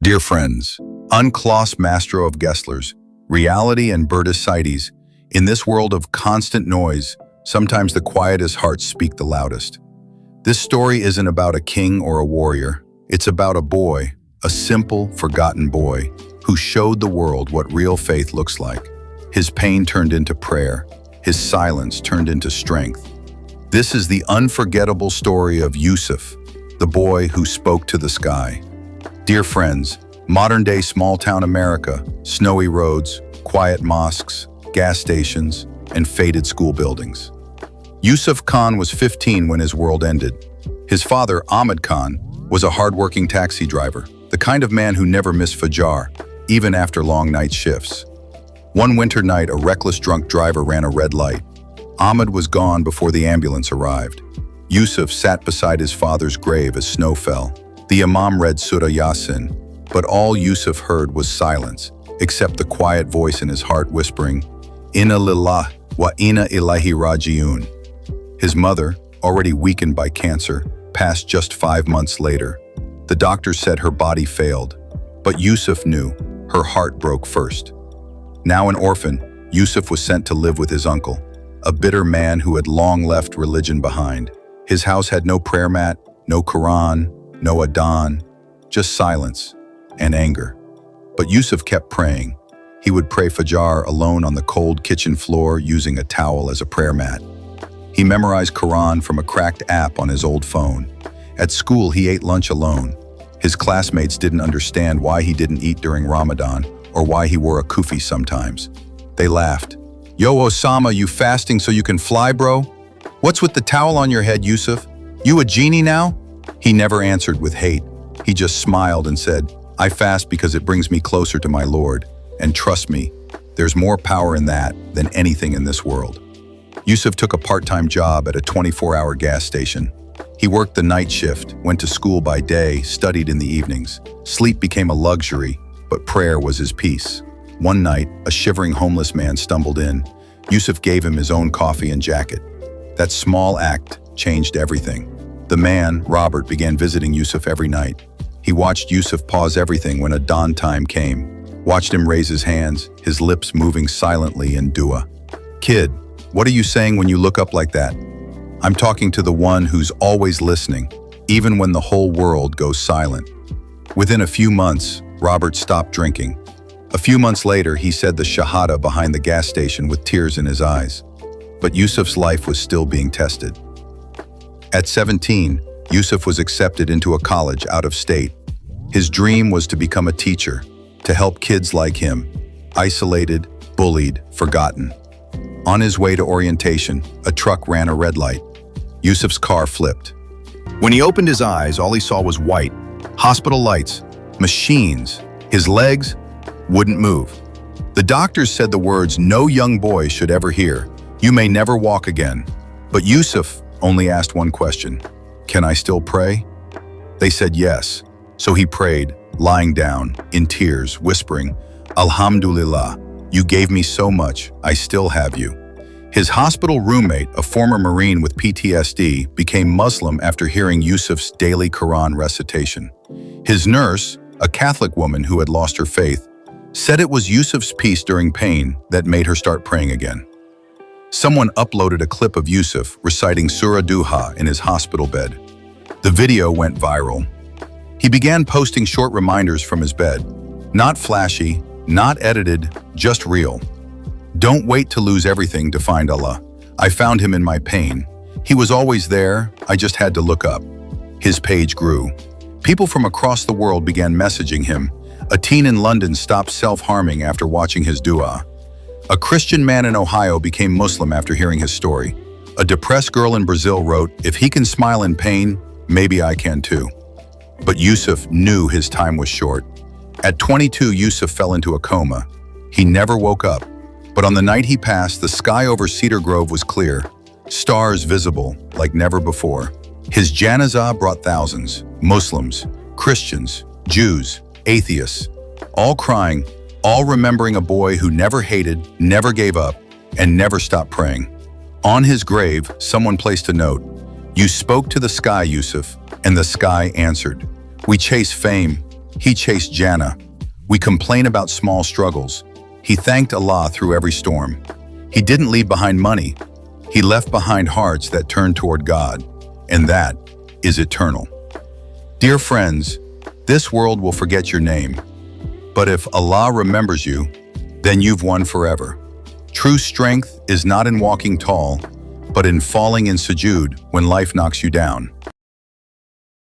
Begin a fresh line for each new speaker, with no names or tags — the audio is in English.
Dear friends, unclass master of Gesslers, reality and Berticides, in this world of constant noise, sometimes the quietest hearts speak the loudest. This story isn't about a king or a warrior. It's about a boy, a simple, forgotten boy, who showed the world what real faith looks like. His pain turned into prayer. His silence turned into strength. This is the unforgettable story of Yousef, the boy who spoke to the sky. Dear friends, modern-day small-town America, snowy roads, quiet mosques, gas stations, and faded school buildings. Yousef Khan was 15 when his world ended. His father, Ahmed Khan, was a hard-working taxi driver, the kind of man who never missed Fajr, even after long night shifts. One winter night, a reckless drunk driver ran a red light. Ahmed was gone before the ambulance arrived. Yousef sat beside his father's grave as snow fell. The Imam read Surah Yasin, but all Yousef heard was silence, except the quiet voice in his heart whispering, Inna lillah wa inna ilaihi raji'un. His mother, already weakened by cancer, passed just 5 months later. The doctors said her body failed, but Yousef knew her heart broke first. Now an orphan, Yousef was sent to live with his uncle, a bitter man who had long left religion behind. His house had no prayer mat, no Quran, no Adhan, just silence and anger. But Yousef kept praying. He would pray Fajr alone on the cold kitchen floor using a towel as a prayer mat. He memorized Quran from a cracked app on his old phone. At school, he ate lunch alone. His classmates didn't understand why he didn't eat during Ramadan or why he wore a kufi sometimes. They laughed. Yo, Osama, you fasting so you can fly, bro? What's with the towel on your head, Yousef? You a genie now? He never answered with hate. He just smiled and said, I fast because it brings me closer to my Lord. And trust me, there's more power in that than anything in this world. Yousef took a part-time job at a 24-hour gas station. He worked the night shift, went to school by day, studied in the evenings. Sleep became a luxury, but prayer was his peace. One night, a shivering homeless man stumbled in. Yousef gave him his own coffee and jacket. That small act changed everything. The man, Robert, began visiting Yousef every night. He watched Yousef pause everything when Adhan time came, watched him raise his hands, his lips moving silently in dua. Kid, what are you saying when you look up like that? I'm talking to the one who's always listening, even when the whole world goes silent. Within a few months, Robert stopped drinking. A few months later, he said the Shahada behind the gas station with tears in his eyes. But Yousef's life was still being tested. At 17, Yousef was accepted into a college out of state. His dream was to become a teacher, to help kids like him, isolated, bullied, forgotten. On his way to orientation, a truck ran a red light. Yousef's car flipped. When he opened his eyes, all he saw was white, hospital lights, machines. His legs wouldn't move. The doctors said the words no young boy should ever hear. You may never walk again. But Yousef only asked one question. Can I still pray? They said yes. So he prayed, lying down, in tears, whispering, Alhamdulillah, you gave me so much, I still have you. His hospital roommate, a former Marine with PTSD, became Muslim after hearing Yousef's daily Quran recitation. His nurse, a Catholic woman who had lost her faith, said it was Yousef's peace during pain that made her start praying again. Someone uploaded a clip of Yousef reciting Surah Duha in his hospital bed. The video went viral. He began posting short reminders from his bed. Not flashy, not edited, just real. Don't wait to lose everything to find Allah. I found him in my pain. He was always there, I just had to look up. His page grew. People from across the world began messaging him. A teen in London stopped self-harming after watching his dua. A Christian man in Ohio became Muslim after hearing his story. A depressed girl in Brazil wrote, if he can smile in pain, maybe I can too. But Yousef knew his time was short. At 22, Yousef fell into a coma. He never woke up. But on the night he passed, the sky over Cedar Grove was clear, stars visible like never before. His janazah brought thousands, Muslims, Christians, Jews, atheists, all crying, all remembering a boy who never hated, never gave up, and never stopped praying. On his grave, someone placed a note, You spoke to the sky, Yousef, and the sky answered. We chase fame. He chased Jannah. We complain about small struggles. He thanked Allah through every storm. He didn't leave behind money. He left behind hearts that turned toward God, and that is eternal. Dear friends, this world will forget your name, but if Allah remembers you, then you've won forever. True strength is not in walking tall, but in falling in sujood when life knocks you down.